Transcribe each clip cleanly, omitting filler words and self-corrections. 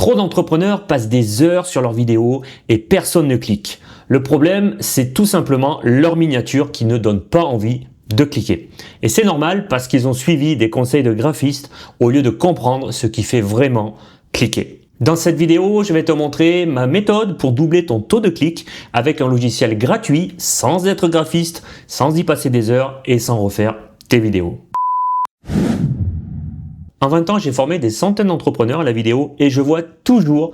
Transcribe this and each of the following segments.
Trop d'entrepreneurs passent des heures sur leurs vidéos et personne ne clique. Le problème, c'est tout simplement leur miniature qui ne donne pas envie de cliquer. Et c'est normal parce qu'ils ont suivi des conseils de graphistes au lieu de comprendre ce qui fait vraiment cliquer. Dans cette vidéo, je vais te montrer ma méthode pour doubler ton taux de clic avec un logiciel gratuit sans être graphiste, sans y passer des heures et sans refaire tes vidéos. En 20 ans, j'ai formé des centaines d'entrepreneurs à la vidéo et je vois toujours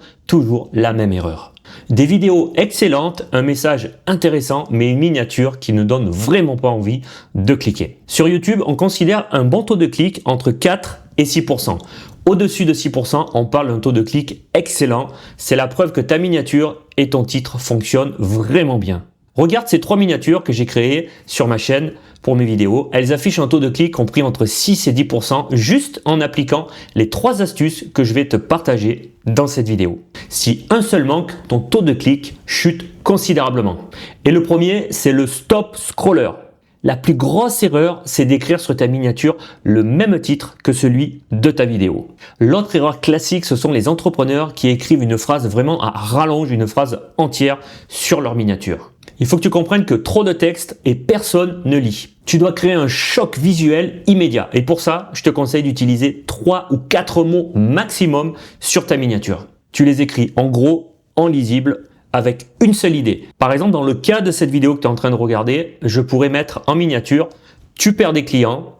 la même erreur. Des vidéos excellentes, un message intéressant, mais une miniature qui ne donne vraiment pas envie de cliquer. Sur YouTube, on considère un bon taux de clic entre 4 et 6%. Au-dessus de 6%, on parle d'un taux de clic excellent. C'est la preuve que ta miniature et ton titre fonctionnent vraiment bien. Regarde ces 3 miniatures que j'ai créées sur ma chaîne pour mes vidéos. Elles affichent un taux de clic compris entre 6 et 10% juste en appliquant les 3 astuces que je vais te partager dans cette vidéo. Si un seul manque, ton taux de clic chute considérablement. Et le premier, c'est le stop scroller. La plus grosse erreur, c'est d'écrire sur ta miniature le même titre que celui de ta vidéo. L'autre erreur classique, ce sont les entrepreneurs qui écrivent une phrase vraiment à rallonge, une phrase entière sur leur miniature. Il faut que tu comprennes que trop de texte et personne ne lit. Tu dois créer un choc visuel immédiat. Et pour ça, je te conseille d'utiliser 3 ou 4 mots maximum sur ta miniature. Tu les écris en gros, en lisible, avec une seule idée. Par exemple, dans le cas de cette vidéo que tu es en train de regarder, je pourrais mettre en miniature « Tu perds des clients,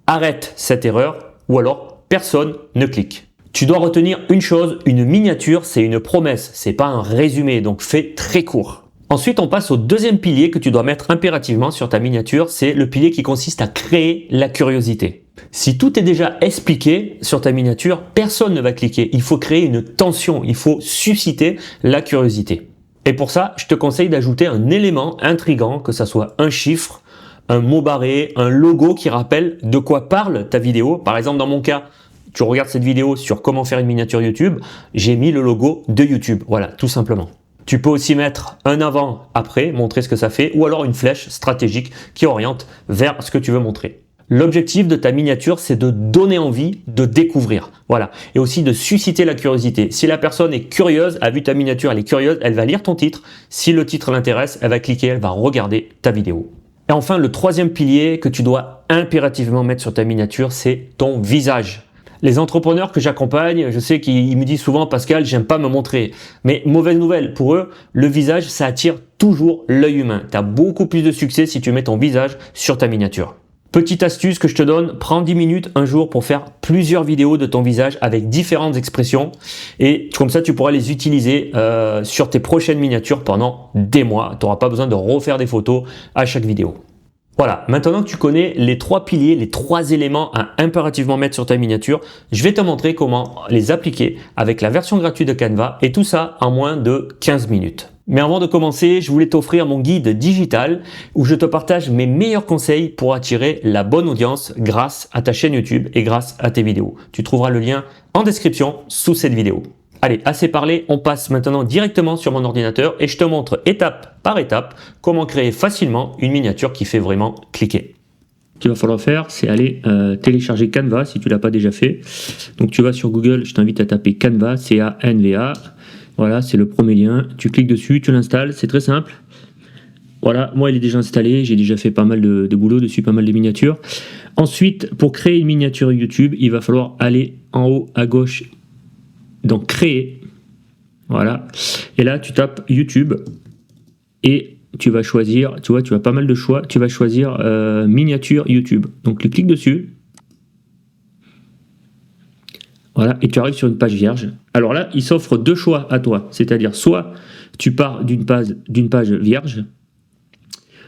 arrête cette erreur » ou alors « Personne ne clique ». Tu dois retenir une chose, une miniature, c'est une promesse, c'est pas un résumé, donc fais très court. Ensuite, on passe au deuxième pilier que tu dois mettre impérativement sur ta miniature, c'est le pilier qui consiste à créer la curiosité. Si tout est déjà expliqué sur ta miniature, personne ne va cliquer. Il faut créer une tension, il faut susciter la curiosité. Et pour ça, je te conseille d'ajouter un élément intriguant, que ça soit un chiffre, un mot barré, un logo qui rappelle de quoi parle ta vidéo. Par exemple, dans mon cas, tu regardes cette vidéo sur comment faire une miniature YouTube, j'ai mis le logo de YouTube. Voilà, tout simplement. Tu peux aussi mettre un avant-après, montrer ce que ça fait, ou alors une flèche stratégique qui oriente vers ce que tu veux montrer. L'objectif de ta miniature, c'est de donner envie de découvrir. Voilà. Et aussi de susciter la curiosité. Si la personne est curieuse, a vu ta miniature, elle est curieuse, elle va lire ton titre. Si le titre l'intéresse, elle va cliquer, elle va regarder ta vidéo. Et enfin, le troisième pilier que tu dois impérativement mettre sur ta miniature, c'est ton visage. Les entrepreneurs que j'accompagne, je sais qu'ils me disent souvent « Pascal, j'aime pas me montrer ». Mais mauvaise nouvelle, pour eux, le visage, ça attire toujours l'œil humain. Tu as beaucoup plus de succès si tu mets ton visage sur ta miniature. Petite astuce que je te donne, prends 10 minutes un jour pour faire plusieurs vidéos de ton visage avec différentes expressions. Et comme ça, tu pourras les utiliser sur tes prochaines miniatures pendant des mois. Tu n'auras pas besoin de refaire des photos à chaque vidéo. Voilà, maintenant que tu connais les 3 piliers, les 3 éléments à impérativement mettre sur ta miniature, je vais te montrer comment les appliquer avec la version gratuite de Canva et tout ça en moins de 15 minutes. Mais avant de commencer, je voulais t'offrir mon guide digital où je te partage mes meilleurs conseils pour attirer la bonne audience grâce à ta chaîne YouTube et grâce à tes vidéos. Tu trouveras le lien en description sous cette vidéo. Allez, assez parlé, on passe maintenant directement sur mon ordinateur et je te montre étape par étape comment créer facilement une miniature qui fait vraiment cliquer. Ce qu'il va falloir faire, c'est aller télécharger Canva si tu ne l'as pas déjà fait. Donc tu vas sur Google, je t'invite à taper Canva, C-A-N-V-A. Voilà, c'est le premier lien. Tu cliques dessus, tu l'installes, c'est très simple. Voilà, moi il est déjà installé, j'ai déjà fait pas mal de boulot dessus, pas mal de miniatures. Ensuite, pour créer une miniature YouTube, il va falloir aller en haut à gauche. Donc créer, voilà, et là tu tapes YouTube et tu vas choisir, tu vois, tu as pas mal de choix, tu vas choisir miniature YouTube, donc tu cliques dessus, voilà, et tu arrives sur une page vierge. Alors là, il s'offre 2 choix à toi, c'est-à-dire soit tu pars d'une page vierge,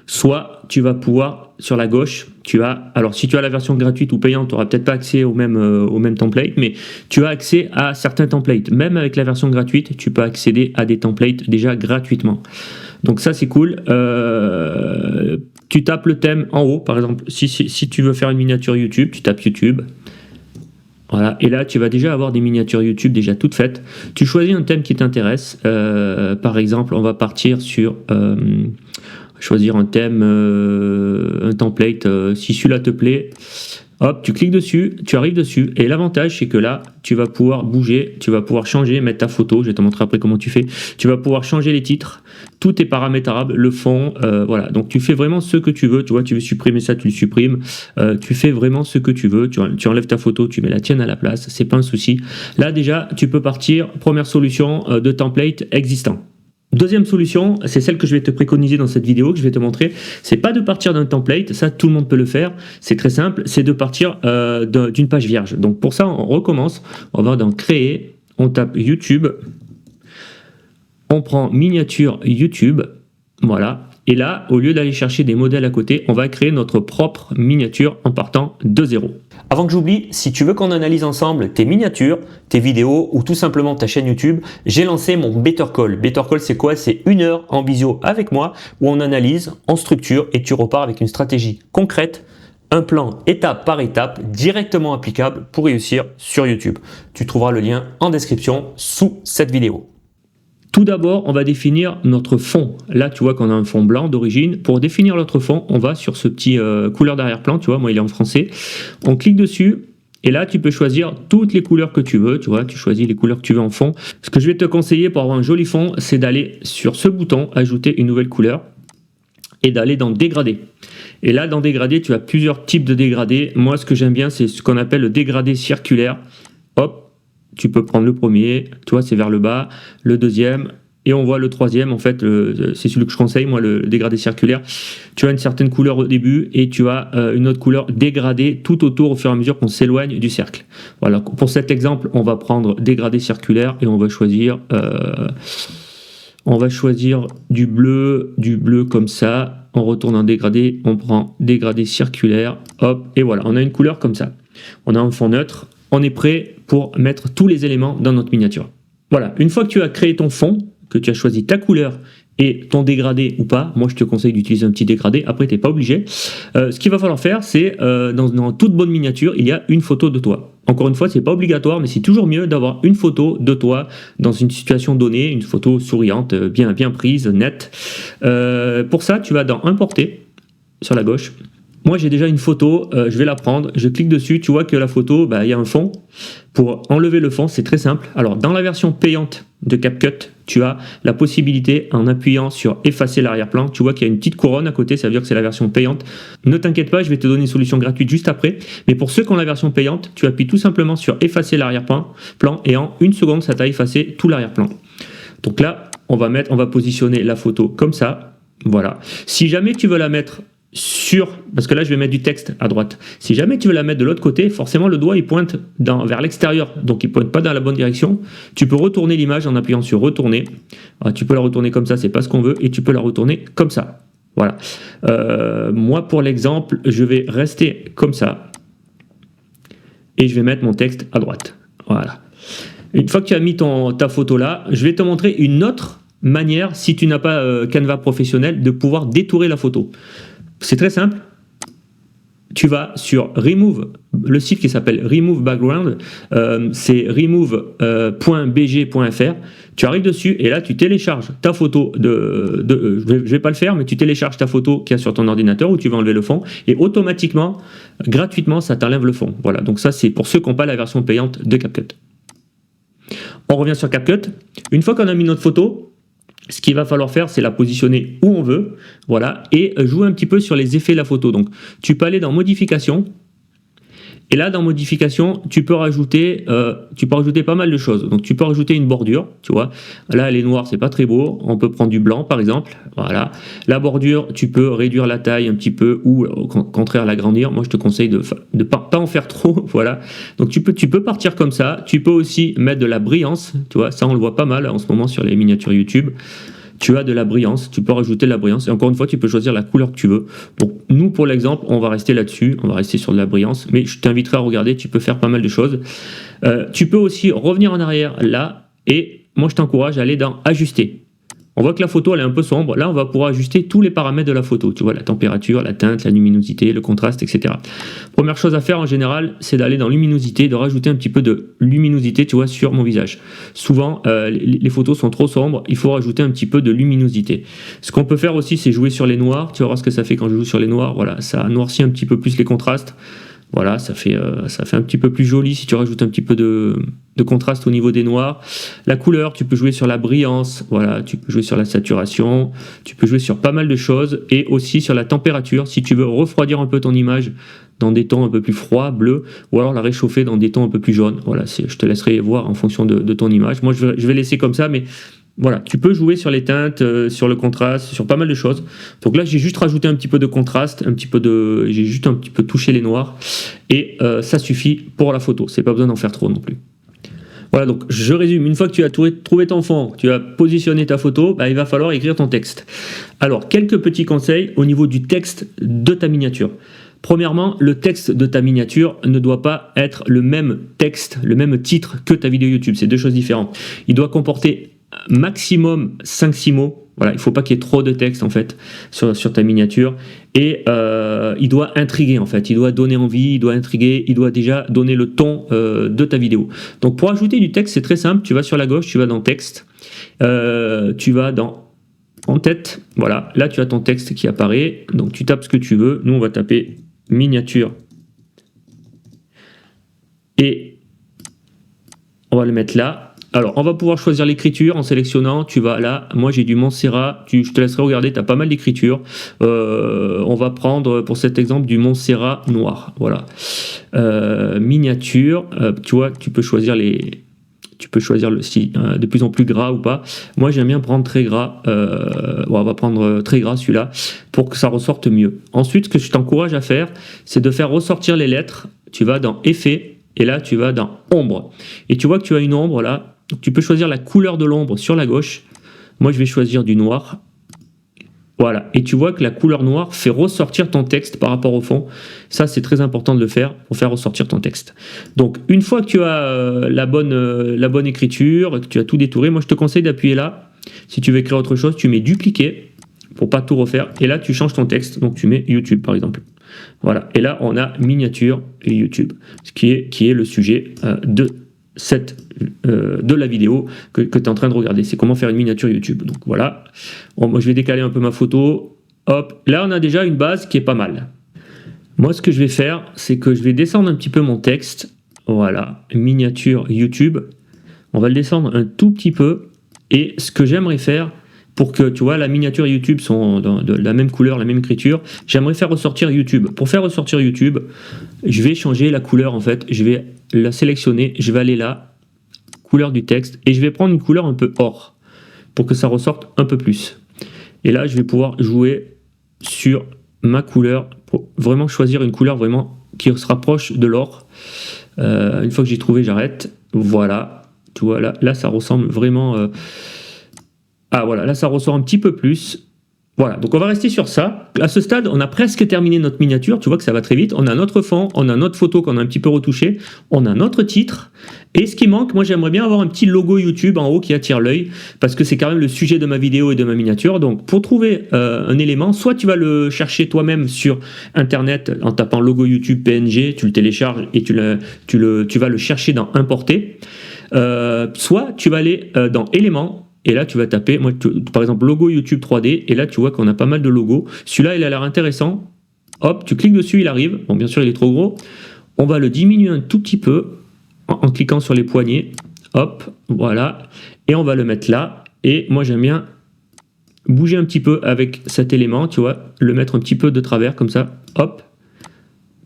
soit tu vas pouvoir, sur la gauche, alors si tu as la version gratuite ou payante, tu n'auras peut-être pas accès au même template, mais tu as accès à certains templates. Même avec la version gratuite, tu peux accéder à des templates déjà gratuitement. Donc ça, c'est cool. Tu tapes le thème en haut, par exemple, si tu veux faire une miniature YouTube, tu tapes YouTube. Voilà, et là, tu vas déjà avoir des miniatures YouTube déjà toutes faites. Tu choisis un thème qui t'intéresse. Par exemple, on va partir sur... choisir un thème, un template, si celui-là te plaît, hop, tu cliques dessus, tu arrives dessus, et l'avantage c'est que là, tu vas pouvoir bouger, tu vas pouvoir changer, mettre ta photo, je vais te montrer après comment tu fais, tu vas pouvoir changer les titres, tout est paramétrable, le fond, voilà, donc tu fais vraiment ce que tu veux, tu vois, tu veux supprimer ça, tu le supprimes, tu fais vraiment ce que tu veux, tu enlèves ta photo, tu mets la tienne à la place, c'est pas un souci. Là déjà, tu peux partir, première solution de template existant. Deuxième solution, c'est celle que je vais te préconiser dans cette vidéo, que je vais te montrer, c'est pas de partir d'un template, ça tout le monde peut le faire, c'est très simple, c'est de partir d'une page vierge. Donc pour ça, on recommence, on va dans créer, on tape YouTube, on prend miniature YouTube, voilà, et là, au lieu d'aller chercher des modèles à côté, on va créer notre propre miniature en partant de zéro. Avant que j'oublie, si tu veux qu'on analyse ensemble tes miniatures, tes vidéos ou tout simplement ta chaîne YouTube, j'ai lancé mon Better Call. Better Call, c'est quoi? C'est 1 heure en visio avec moi où on analyse, on structure et tu repars avec une stratégie concrète, un plan étape par étape directement applicable pour réussir sur YouTube. Tu trouveras le lien en description sous cette vidéo. Tout d'abord, on va définir notre fond. Là, tu vois qu'on a un fond blanc d'origine. Pour définir notre fond, on va sur ce petit couleur d'arrière-plan. Tu vois, moi, il est en français. On clique dessus. Et là, tu peux choisir toutes les couleurs que tu veux. Tu vois, tu choisis les couleurs que tu veux en fond. Ce que je vais te conseiller pour avoir un joli fond, c'est d'aller sur ce bouton, ajouter une nouvelle couleur, et d'aller dans dégradé. Et là, dans dégradé, tu as plusieurs types de dégradés. Moi, ce que j'aime bien, c'est ce qu'on appelle le dégradé circulaire. Hop. Tu peux prendre le premier, tu vois, c'est vers le bas, le deuxième, et on voit le troisième, en fait, c'est celui que je conseille, moi, le dégradé circulaire. Tu as une certaine couleur au début, et tu as une autre couleur dégradée tout autour au fur et à mesure qu'on s'éloigne du cercle. Voilà, pour cet exemple, on va prendre dégradé circulaire, et on va choisir du bleu comme ça, on retourne en dégradé, on prend dégradé circulaire, hop, et voilà, on a une couleur comme ça. On a un fond neutre. On est prêt pour mettre tous les éléments dans notre miniature. Voilà, une fois que tu as créé ton fond, que tu as choisi ta couleur et ton dégradé ou pas, moi je te conseille d'utiliser un petit dégradé, après tu n'es pas obligé. Ce qu'il va falloir faire, c'est dans toute bonne miniature, il y a une photo de toi. Encore une fois, c'est pas obligatoire, mais c'est toujours mieux d'avoir une photo de toi dans une situation donnée, une photo souriante, bien prise, nette. Pour ça, tu vas dans Importer, sur la gauche. Moi, j'ai déjà une photo, je vais la prendre, je clique dessus, tu vois que la photo, il y a un fond. Pour enlever le fond, c'est très simple. Alors, dans la version payante de CapCut, tu as la possibilité, en appuyant sur effacer l'arrière-plan, tu vois qu'il y a une petite couronne à côté, ça veut dire que c'est la version payante. Ne t'inquiète pas, je vais te donner une solution gratuite juste après. Mais pour ceux qui ont la version payante, tu appuies tout simplement sur effacer l'arrière-plan et en 1 seconde, ça t'a effacé tout l'arrière-plan. Donc là, on va positionner la photo comme ça. Voilà. Si jamais tu veux la mettre parce que là je vais mettre du texte à droite. Si jamais tu veux la mettre de l'autre côté, forcément le doigt il pointe vers l'extérieur, donc il pointe pas dans la bonne direction. Tu peux retourner l'image en appuyant sur retourner. Alors, tu peux la retourner comme ça, c'est pas ce qu'on veut, et tu peux la retourner comme ça. Voilà. Moi pour l'exemple, je vais rester comme ça et je vais mettre mon texte à droite. Voilà. Une fois que tu as mis ta photo là, je vais te montrer une autre manière, si tu n'as pas Canva professionnel, de pouvoir détourer la photo. C'est très simple. Tu vas sur Remove, le site qui s'appelle Remove Background, c'est remove.bg.fr. Tu arrives dessus et là tu télécharges ta photo je vais pas le faire, mais tu télécharges ta photo qu'il y a sur ton ordinateur où tu vas enlever le fond et automatiquement, gratuitement, ça t'enlève le fond. Voilà, donc ça c'est pour ceux qui n'ont pas la version payante de CapCut. On revient sur CapCut. Une fois qu'on a mis notre photo, ce qu'il va falloir faire, c'est la positionner où on veut, voilà, et jouer un petit peu sur les effets de la photo. Donc, tu peux aller dans Modification, et là, dans Modification, tu peux rajouter pas mal de choses. Donc, tu peux rajouter une bordure, tu vois. Là, elle est noire, c'est pas très beau. On peut prendre du blanc, par exemple. Voilà. La bordure, tu peux réduire la taille un petit peu ou, au contraire, l'agrandir. Moi, je te conseille de pas en faire trop, voilà. Donc, tu peux partir comme ça. Tu peux aussi mettre de la brillance, tu vois. Ça, on le voit pas mal en ce moment sur les miniatures YouTube. Tu as de la brillance, tu peux rajouter de la brillance. Et encore une fois, tu peux choisir la couleur que tu veux. Donc, nous, pour l'exemple, on va rester là-dessus. On va rester sur de la brillance. Mais je t'inviterai à regarder, tu peux faire pas mal de choses. Tu peux aussi revenir en arrière là. Et moi, je t'encourage à aller dans Ajuster. On voit que la photo, elle est un peu sombre. Là, on va pouvoir ajuster tous les paramètres de la photo. Tu vois, la température, la teinte, la luminosité, le contraste, etc. Première chose à faire en général, c'est d'aller dans luminosité, de rajouter un petit peu de luminosité, tu vois, sur mon visage. Souvent, les photos sont trop sombres. Il faut rajouter un petit peu de luminosité. Ce qu'on peut faire aussi, c'est jouer sur les noirs. Tu vas voir ce que ça fait quand je joue sur les noirs. Voilà, ça noircit un petit peu plus les contrastes. Voilà, ça fait un petit peu plus joli si tu rajoutes un petit peu de contraste au niveau des noirs. La couleur, tu peux jouer sur la brillance, voilà, tu peux jouer sur la saturation, tu peux jouer sur pas mal de choses, et aussi sur la température, si tu veux refroidir un peu ton image dans des tons un peu plus froids, bleus, ou alors la réchauffer dans des tons un peu plus jaunes. Voilà, je te laisserai voir en fonction de ton image. Moi, je vais laisser comme ça, mais voilà, tu peux jouer sur les teintes, sur le contraste, sur pas mal de choses. Donc là, j'ai juste rajouté un petit peu de contraste, j'ai juste un petit peu touché les noirs, et ça suffit pour la photo. C'est pas besoin d'en faire trop non plus. Voilà, donc je résume. Une fois que tu as trouvé ton fond, tu as positionné ta photo, il va falloir écrire ton texte. Alors, quelques petits conseils au niveau du texte de ta miniature. Premièrement, le texte de ta miniature ne doit pas être le même texte, le même titre que ta vidéo YouTube. C'est deux choses différentes. Il doit comporter maximum 5-6 mots. Voilà, il ne faut pas qu'il y ait trop de texte en fait sur ta miniature, et il doit intriguer en fait, il doit donner envie, il doit intriguer, il doit déjà donner le ton de ta vidéo. Donc pour ajouter du texte, c'est très simple, tu vas sur la gauche, tu vas dans texte, tu vas dans en tête, voilà, là tu as ton texte qui apparaît, donc tu tapes ce que tu veux. Nous on va taper miniature et on va le mettre là. Alors, on va pouvoir choisir l'écriture en sélectionnant. Tu vas là, moi j'ai du Montserrat, je te laisserai regarder, tu as pas mal d'écriture. On va prendre pour cet exemple du Montserrat noir. Voilà. Miniature, tu vois, tu peux choisir le style de plus en plus gras ou pas. Moi j'aime bien prendre très gras. On va prendre très gras celui-là pour que ça ressorte mieux. Ensuite, ce que je t'encourage à faire, c'est de faire ressortir les lettres. Tu vas dans Effet et là tu vas dans Ombre. Et tu vois que tu as une ombre là. Donc, tu peux choisir la couleur de l'ombre sur la gauche. Moi, je vais choisir du noir. Voilà. Et tu vois que la couleur noire fait ressortir ton texte par rapport au fond. Ça, c'est très important de le faire pour faire ressortir ton texte. Donc, une fois que tu as la bonne écriture, que tu as tout détouré, moi, je te conseille d'appuyer là. Si tu veux écrire autre chose, tu mets dupliquer pour pas tout refaire. Et là, tu changes ton texte. Donc, tu mets YouTube, par exemple. Voilà. Et là, on a miniature et YouTube, ce qui est le sujet de la vidéo que tu es en train de regarder. C'est comment faire une miniature YouTube. Donc voilà, moi je vais décaler un peu ma photo. Hop, là on a déjà une base qui est pas mal. Moi ce que je vais faire, c'est que je vais descendre un petit peu mon texte. Voilà, miniature YouTube. On va le descendre un tout petit peu. Et ce que j'aimerais faire, pour que tu vois la miniature et YouTube sont de la même couleur, la même écriture, j'aimerais faire ressortir YouTube. Pour faire ressortir YouTube, je vais changer la couleur en fait. Je vais la sélectionner, je vais aller là, couleur du texte, et je vais prendre une couleur un peu or pour que ça ressorte un peu plus. Et là, je vais pouvoir jouer sur ma couleur pour vraiment choisir une couleur vraiment qui se rapproche de l'or. Une fois que j'ai trouvé, j'arrête. Voilà, tu vois là ça ressemble vraiment. Ah voilà, là ça ressort un petit peu plus. Voilà, donc on va rester sur ça. À ce stade, on a presque terminé notre miniature. Tu vois que ça va très vite. On a notre fond, on a notre photo qu'on a un petit peu retouchée, on a notre titre. Et ce qui manque, moi j'aimerais bien avoir un petit logo YouTube en haut qui attire l'œil, parce que c'est quand même le sujet de ma vidéo et de ma miniature. Donc pour trouver un élément, soit tu vas le chercher toi-même sur Internet en tapant logo YouTube PNG, tu le télécharges et tu vas le chercher dans Importer. Soit tu vas aller dans Éléments. Et là, tu vas taper, par exemple, logo YouTube 3D, et là, tu vois qu'on a pas mal de logos. Celui-là, il a l'air intéressant. Hop, tu cliques dessus, il arrive. Bon, bien sûr, il est trop gros. On va le diminuer un tout petit peu en cliquant sur les poignets. Hop, voilà. Et on va le mettre là. Et moi, j'aime bien bouger un petit peu avec cet élément, tu vois, le mettre un petit peu de travers, comme ça. Hop,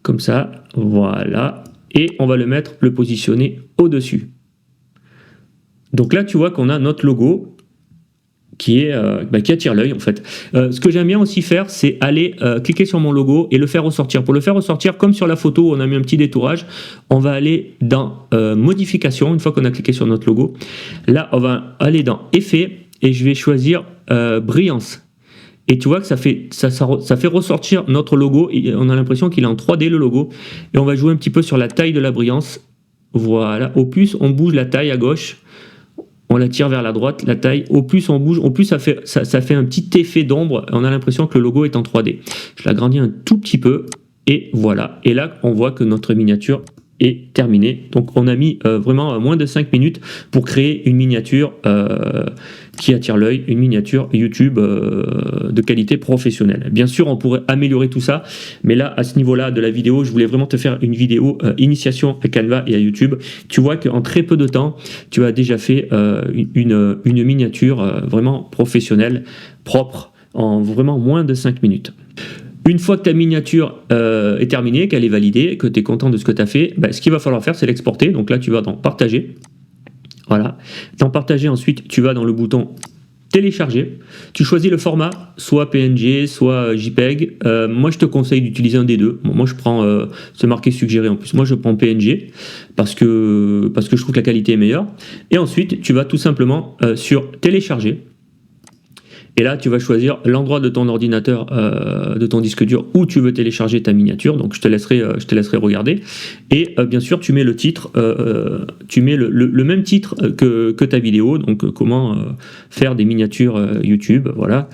comme ça, voilà. Et on va le positionner au-dessus. Donc là, tu vois qu'on a notre logo qui attire l'œil en fait. Ce que j'aime bien aussi faire, c'est aller cliquer sur mon logo et le faire ressortir. Pour le faire ressortir, comme sur la photo où on a mis un petit détourage, on va aller dans modification, une fois qu'on a cliqué sur notre logo. Là, on va aller dans effet et je vais choisir brillance. Et tu vois que ça fait ressortir notre logo. Et on a l'impression qu'il est en 3D le logo. Et on va jouer un petit peu sur la taille de la brillance. Voilà. Au plus on bouge la taille à gauche, on la tire vers la droite, la taille. Au plus on bouge, au plus ça fait un petit effet d'ombre. On a l'impression que le logo est en 3D. Je l'agrandis un tout petit peu. Et voilà. Et là, on voit que notre miniature est terminé. Donc on a mis vraiment moins de 5 minutes pour créer une miniature qui attire l'œil, une miniature YouTube de qualité professionnelle. Bien sûr, on pourrait améliorer tout ça, mais là, à ce niveau-là de la vidéo, je voulais vraiment te faire une vidéo initiation à Canva et à YouTube. Tu vois qu'en très peu de temps, tu as déjà fait une miniature vraiment professionnelle, propre, en vraiment moins de 5 minutes. Une fois que ta miniature est terminée, qu'elle est validée, que tu es content de ce que tu as fait, ce qu'il va falloir faire, c'est l'exporter. Donc là, tu vas dans Partager. Voilà. Dans Partager, ensuite, tu vas dans le bouton Télécharger. Tu choisis le format, soit PNG, soit JPEG. Moi, je te conseille d'utiliser un des deux. Bon, moi, je prends, c'est marqué suggéré en plus. Moi, je prends PNG parce que je trouve que la qualité est meilleure. Et ensuite, tu vas tout simplement sur Télécharger. Et là, tu vas choisir l'endroit de ton ordinateur, de ton disque dur où tu veux télécharger ta miniature. Donc, je te laisserai regarder. Et bien sûr, tu mets le titre, tu mets le même titre que ta vidéo. Donc, comment faire des miniatures YouTube. Voilà.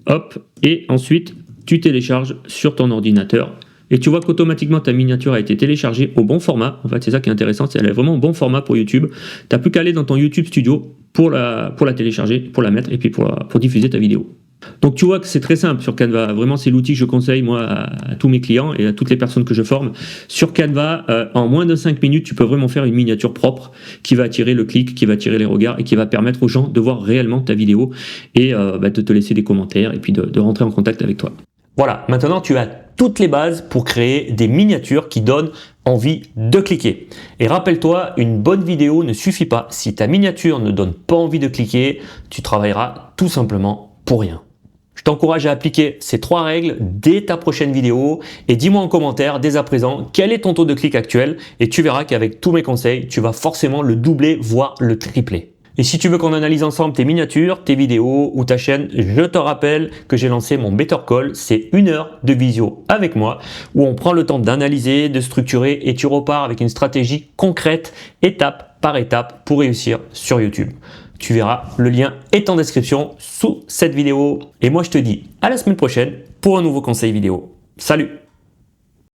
Hop. Et ensuite, tu télécharges sur ton ordinateur. Et tu vois qu'automatiquement ta miniature a été téléchargée au bon format. En fait, c'est ça qui est intéressant, c'est qu'elle est vraiment au bon format pour YouTube. Tu n'as plus qu'à aller dans ton YouTube Studio pour la télécharger, pour la mettre et puis pour diffuser ta vidéo. Donc tu vois que c'est très simple sur Canva. Vraiment, c'est l'outil que je conseille moi à tous mes clients et à toutes les personnes que je forme. Sur Canva, en moins de 5 minutes, tu peux vraiment faire une miniature propre qui va attirer le clic, qui va attirer les regards et qui va permettre aux gens de voir réellement ta vidéo et de te laisser des commentaires et puis de rentrer en contact avec toi. Voilà, maintenant tu as toutes les bases pour créer des miniatures qui donnent envie de cliquer. Et rappelle-toi, une bonne vidéo ne suffit pas. Si ta miniature ne donne pas envie de cliquer, tu travailleras tout simplement pour rien. Je t'encourage à appliquer ces 3 règles dès ta prochaine vidéo et dis-moi en commentaire dès à présent quel est ton taux de clic actuel et tu verras qu'avec tous mes conseils, tu vas forcément le doubler, voire le tripler. Et si tu veux qu'on analyse ensemble tes miniatures, tes vidéos ou ta chaîne, je te rappelle que j'ai lancé mon Better Call. C'est 1 heure de visio avec moi où on prend le temps d'analyser, de structurer et tu repars avec une stratégie concrète, étape par étape pour réussir sur YouTube. Tu verras, le lien est en description sous cette vidéo. Et moi, je te dis à la semaine prochaine pour un nouveau conseil vidéo. Salut!